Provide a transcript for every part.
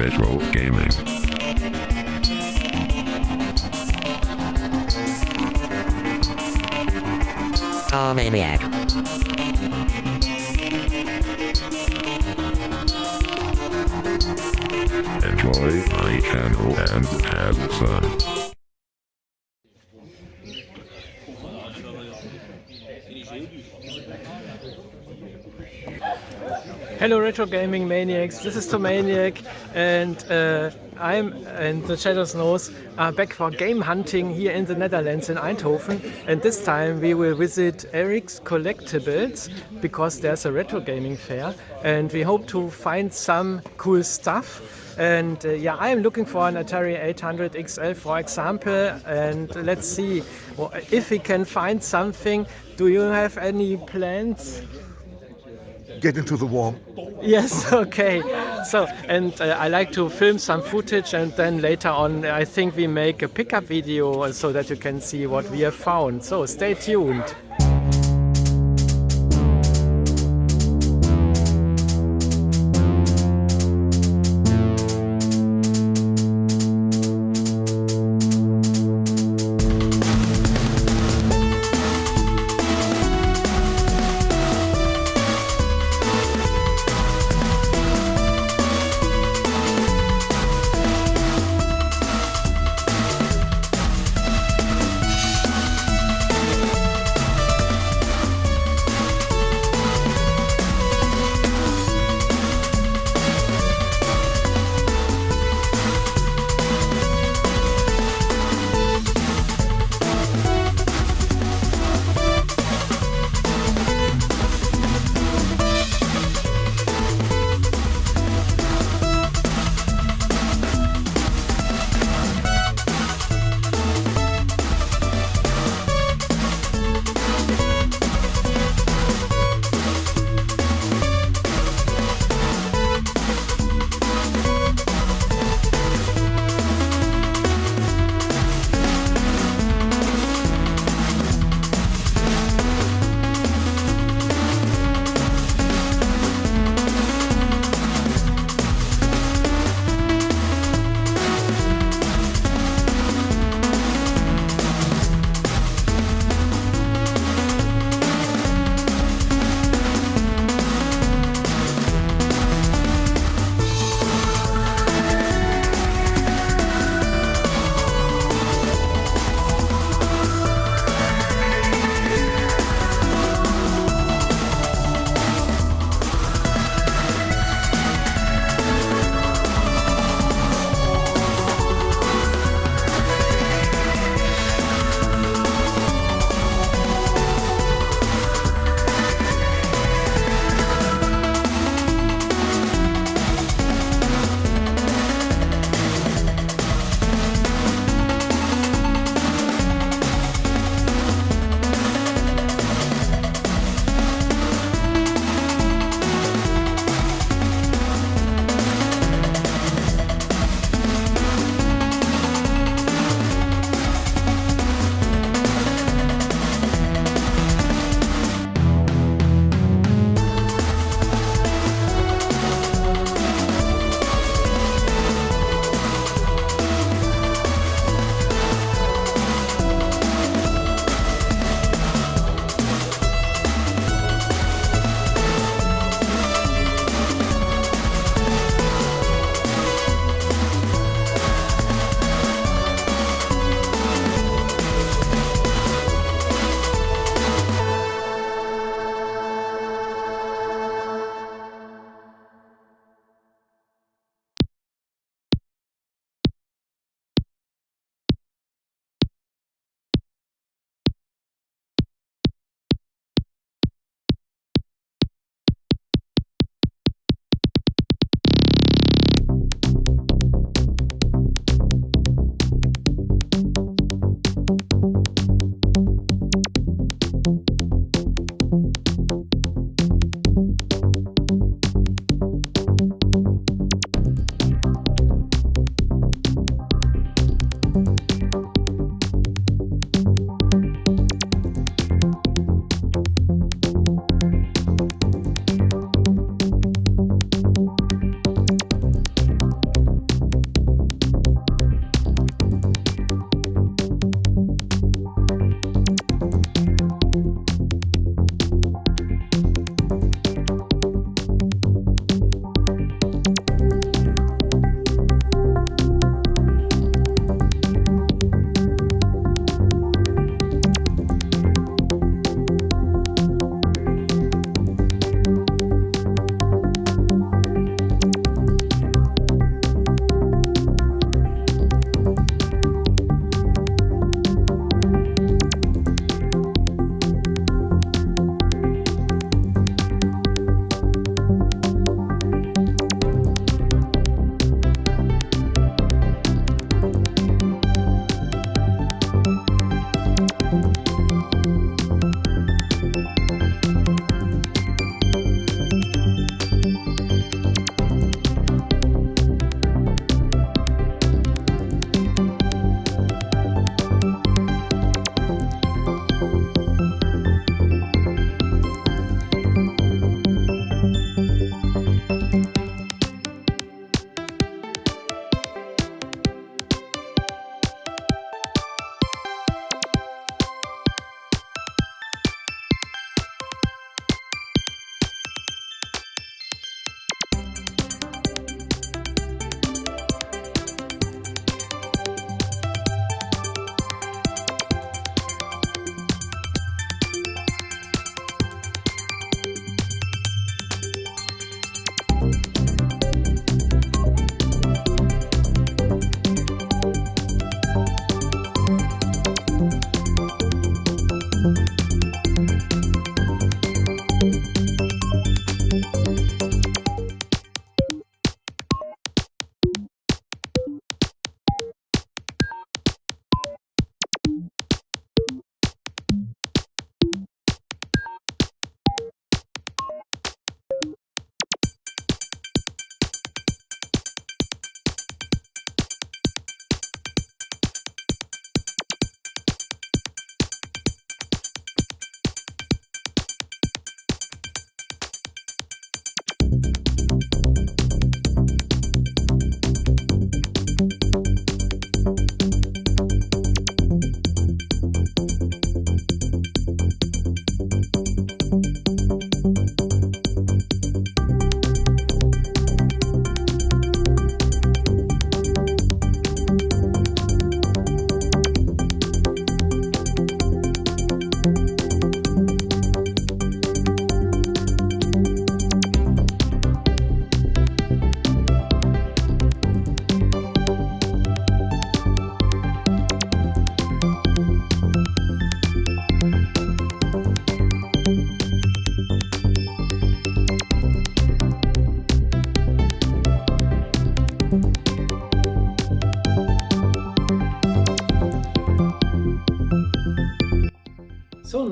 Retro Gaming. Maniac. Enjoy my channel and have fun. Hello Retro Gaming Maniacs, this is Maniac, and I'm and the Shadows Knows are back for game hunting here in the Netherlands in Eindhoven, and this time we will visit Eric's Collectibles because there's a retro gaming fair and we hope to find some cool stuff. And yeah, I'm looking for an Atari 800 XL for example, and let's see if we can find something. Do you have any plans? Get into the warm. Yes, okay. So, and I like to film some footage, and then later on I think we make a pickup video so that you can see what we have found. So stay tuned.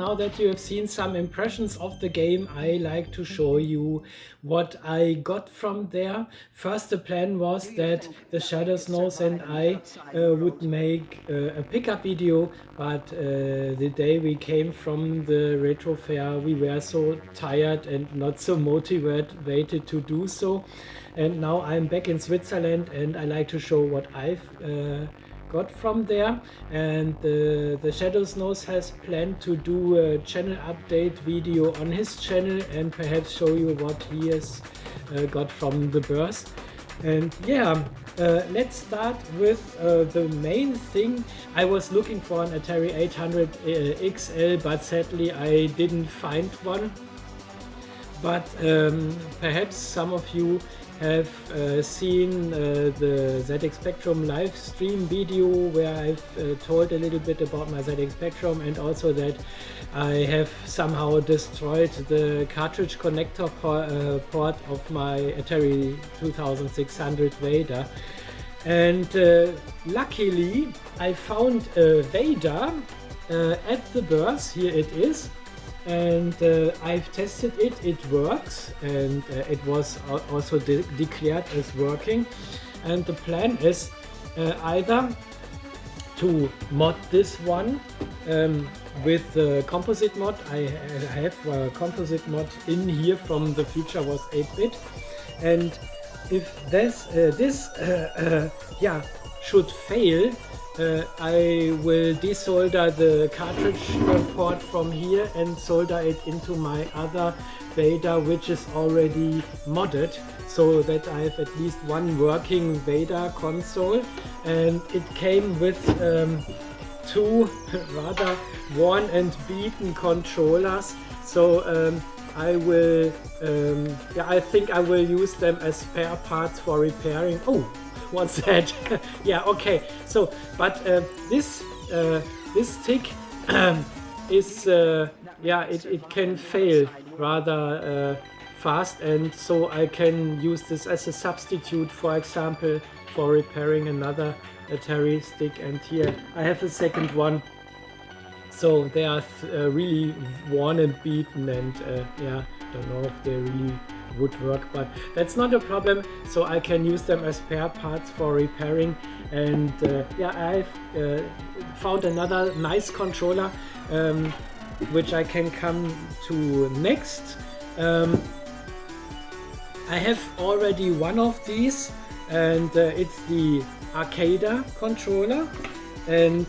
now that you have seen some impressions of the game, I like to show you what I got from there. First, the plan was that the Shadows Nose and I would make a pickup video, but the day we came from the retro fair, we were so tired and not so motivated to do so. And now I'm back in Switzerland and I like to show what I've got from there. And the Shadows Nose has planned to do a channel update video on his channel and perhaps show you what he has got from the burst. And yeah, let's start with the main thing. I was looking for an Atari 800 XL, but sadly I didn't find one. But perhaps some of you have seen the ZX Spectrum live stream video where I've told a little bit about my ZX Spectrum, and also that I have somehow destroyed the cartridge connector port of my Atari 2600 Vader. And luckily I found a Vader at the burst. Here it is. And I've tested it, it works, and it was also declared as working. And the plan is either to mod this one with the composite mod. I have a composite mod in here from the Future Was 8-bit, and if this should fail, I will desolder the cartridge port from here and solder it into my other Vader, which is already modded, so that I have at least one working Vader console. And it came with two rather worn and beaten controllers, so I will I think I will use them as spare parts for repairing. Oh, what's that? Yeah, okay. So, but this stick is it can fail rather fast, and so I can use this as a substitute, for example, for repairing another Atari stick. And here I have a second one. So they are really worn and beaten, and don't know if they really would work, but that's not a problem, so I can use them as spare parts for repairing. And I've found another nice controller which I can come to next. I have already one of these, and it's the Arcada controller. And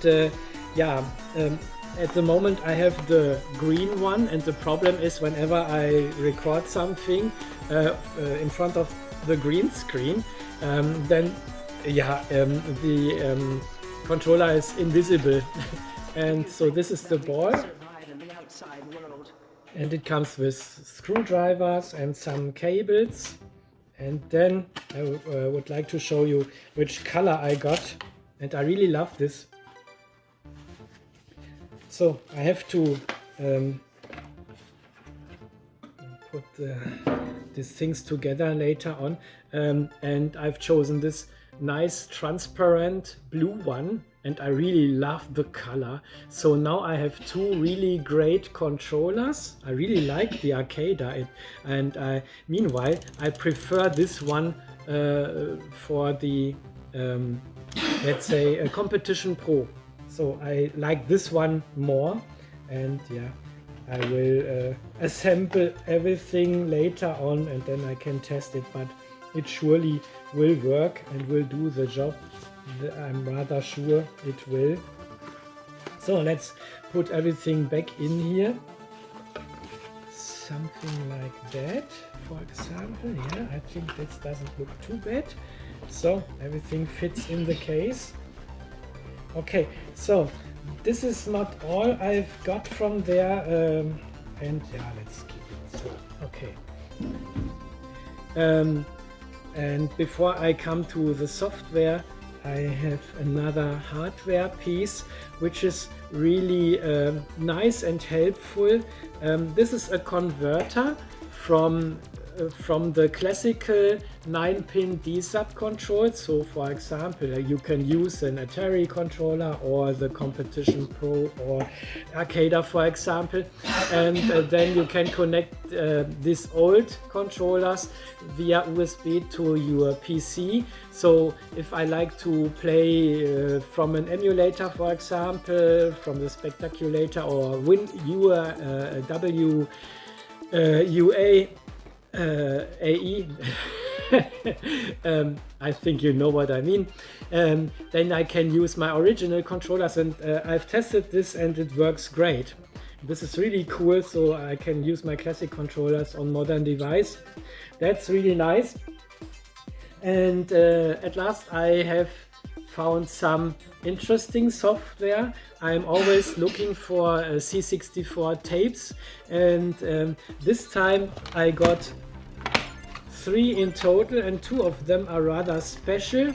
at the moment I have the green one, and the problem is whenever I record something in front of the green screen, then the controller is invisible. And so this is the board, and it comes with screwdrivers and some cables. And then I would like to show you which color I got, and I really love this. So I have to put these things together later on, and I've chosen this nice transparent blue one, and I really love the color. So now I have two really great controllers. I really like the Arcada, and meanwhile I prefer this one for the let's say a Competition Pro. So I like this one more, and I will assemble everything later on, and then I can test it, but it surely will work and will do the job. I'm rather sure it will. So let's put everything back in here. Something like that, for example. Yeah, I think this doesn't look too bad. So everything fits in the case. Okay, so this is not all I've got from there, and let's keep it so. Okay. And before I come to the software, I have another hardware piece which is really nice and helpful. This is a converter from from the classical 9-pin D-sub controls. So for example, you can use an Atari controller or the Competition Pro or Arcada, for example, and then you can connect these old controllers via USB to your PC. So if I like to play from an emulator, for example, from the Spectaculator or UA AE, I think you know what I mean, then I can use my original controllers, and I've tested this and it works great. This is really cool, so I can use my classic controllers on modern device. That's really nice. And at last I have found some interesting software. I'm always looking for C64 tapes, and this time I got 3 in total, and 2 of them are rather special.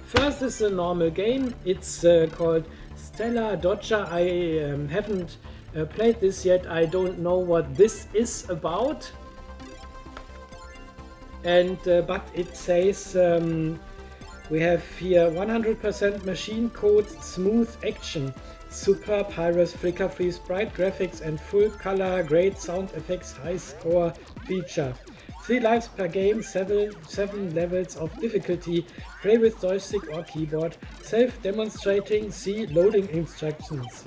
First is a normal game. It's called Stellar Dodger. I haven't played this yet. I don't know what this is about. And but it says we have here 100% machine code, smooth action, superb high-res flicker-free sprite graphics and full color, great sound effects, high score feature. 3 lives per game, 7 levels of difficulty, play with joystick or keyboard, self-demonstrating, see loading instructions.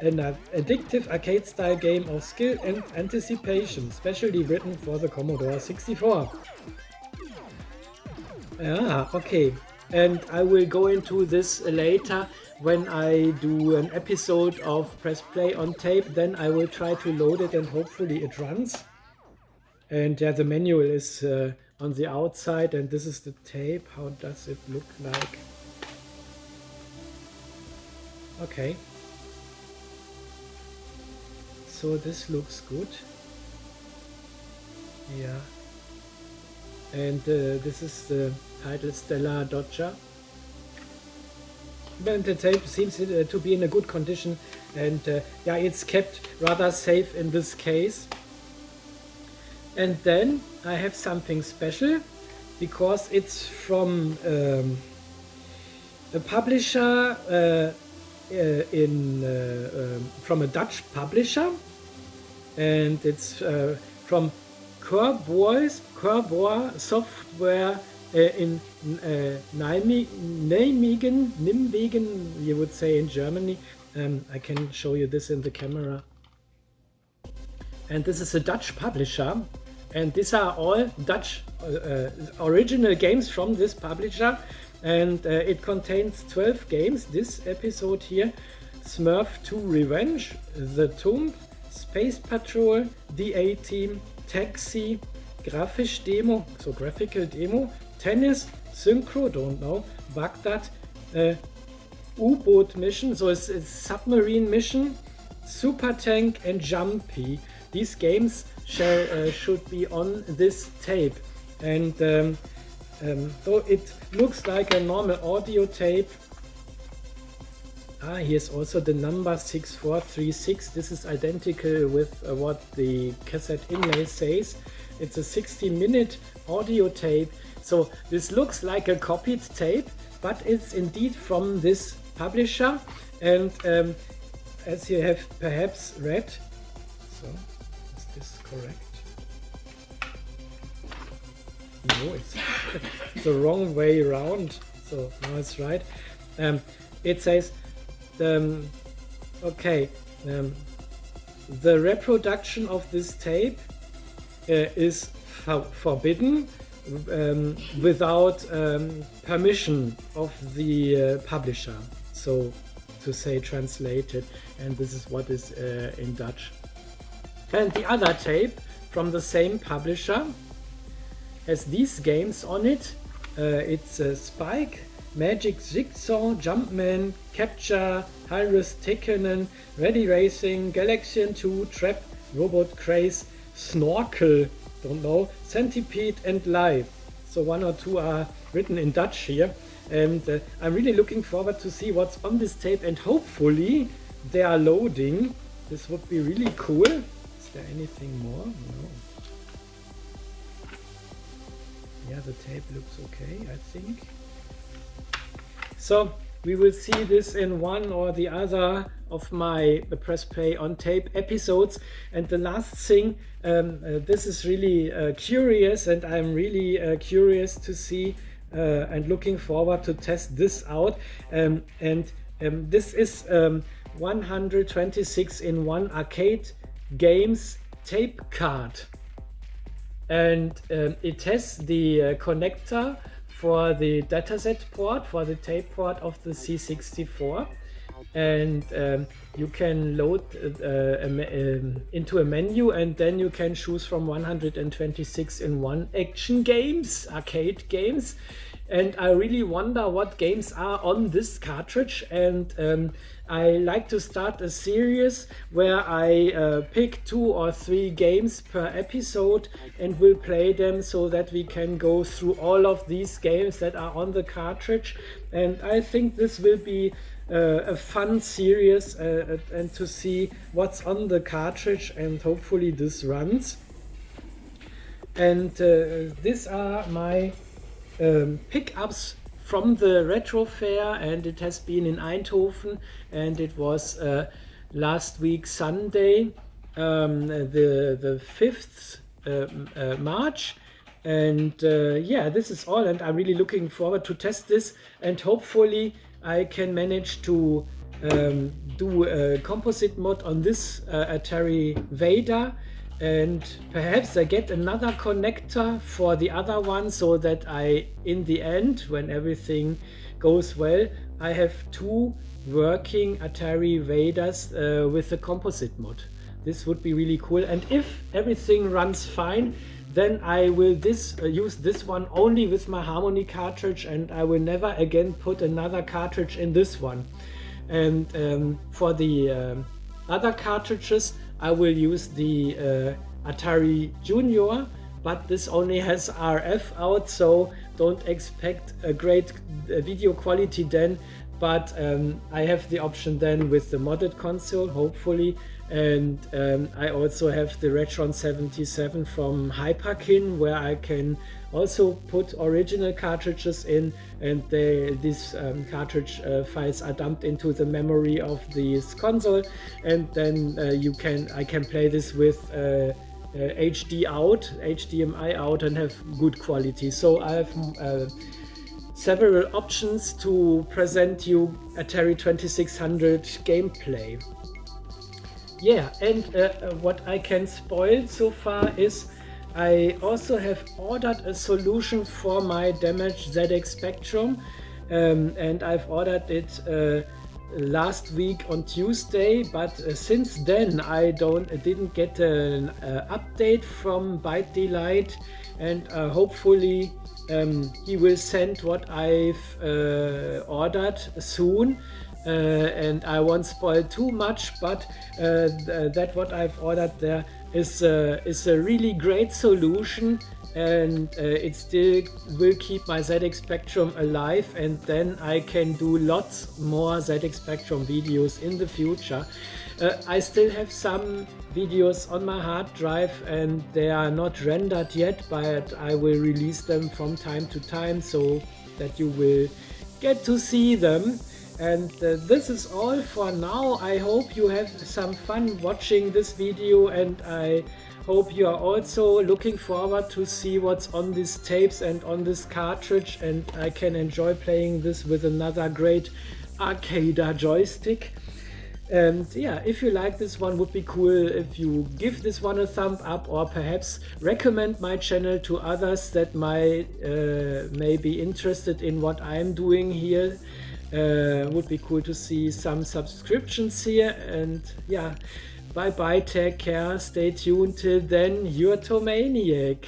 An addictive arcade-style game of skill and anticipation, specially written for the Commodore 64. Ah, okay. And I will go into this later when I do an episode of Press Play on Tape. Then I will try to load it and hopefully it runs. And yeah, the manual is on the outside, and this is the tape. How does it look like? Okay. So this looks good. Yeah. And this is the title, Stellar Dodger. And the tape seems to be in a good condition, and yeah, it's kept rather safe in this case. And then I have something special, because it's from a publisher from a Dutch publisher, and it's from Commodore software in Nijmegen, you would say in Germany. I can show you this in the camera. And this is a Dutch publisher, and these are all Dutch original games from this publisher, and it contains 12 games. This episode here: Smurf 2 Revenge, The Tomb, Space Patrol, The A-Team, Taxi, graphical demo, Tennis, Synchro, don't know, Baghdad, U-Boat Mission, so it's submarine mission, Super Tank and Jumpy. These games should be on this tape, and though it looks like a normal audio tape. Here's also the number 6436. This is identical with what the cassette inlay says. It's a 60-minute audio tape. So this looks like a copied tape, but it's indeed from this publisher. And as you have perhaps read, so is this correct? No, it's the wrong way around. So now it's right. It says, okay, the reproduction of this tape is forbidden without permission of the publisher, so to say, translated, and this is what is in Dutch. And the other tape from the same publisher has these games on it. It's Spike, Magic Jigsaw, Jumpman, Capture, High-Risk Tekenen, Ready Racing, Galaxian 2, Trap, Robot Craze, Snorkel, don't know, Centipede and Live. So 1 or 2 are written in Dutch here, and I'm really looking forward to see what's on this tape, and hopefully they are loading. This would be really cool. Is there anything more? No. the tape looks okay, I think. So we will see this in one or the other of my press play on tape episodes. And the last thing, this is really curious, and I'm really curious to see and looking forward to test this out. This is 126 in 1 arcade games tape card, and it has the connector for the dataset port, for the tape port of the C64, and you can load into a menu, and then you can choose from 126 in 1 action games, arcade games. And I really wonder what games are on this cartridge, and I like to start a series where I pick 2 or 3 games per episode and will play them so that we can go through all of these games that are on the cartridge. And I think this will be a fun series and to see what's on the cartridge, and hopefully this runs. And these are my pickups from the retro fair, and it has been in Eindhoven, and it was last week Sunday, the 5th March. And yeah, this is all, and I'm really looking forward to test this, and hopefully I can manage to do a composite mod on this Atari Vader. And perhaps I get another connector for the other one, so that I, in the end, when everything goes well, I have 2 working Atari Vaders with the composite mod. This would be really cool. And if everything runs fine, then I will use this one only with my Harmony cartridge, and I will never again put another cartridge in this one. And for the other cartridges, I will use the Atari Junior, but this only has RF out, so don't expect a great video quality then. But I have the option then with the modded console, hopefully. And I also have the Retron 77 from Hyperkin, where I can also put original cartridges in, and these cartridge files are dumped into the memory of this console, and then I can play this with HDMI out, and have good quality. So I have several options to present you Atari 2600 gameplay. Yeah, and what I can spoil so far is I also have ordered a solution for my damaged ZX Spectrum, and I've ordered it last week on Tuesday, but since then I didn't get an update from Byte Delight, and hopefully he will send what I've ordered soon. And I won't spoil too much, but that what I've ordered there is a really great solution, and it still will keep my ZX Spectrum alive, and then I can do lots more ZX Spectrum videos in the future. I still have some videos on my hard drive, and they are not rendered yet, but I will release them from time to time so that you will get to see them. And this is all for now. I hope you have some fun watching this video, and I hope you are also looking forward to see what's on these tapes and on this cartridge, and I can enjoy playing this with another great arcade joystick. And yeah, if you like this one, would be cool if you give this one a thumb up, or perhaps recommend my channel to others that may be interested in what I'm doing here. Would be cool to see some subscriptions here. And yeah, bye bye, take care, stay tuned. Till then, your Tomaniac.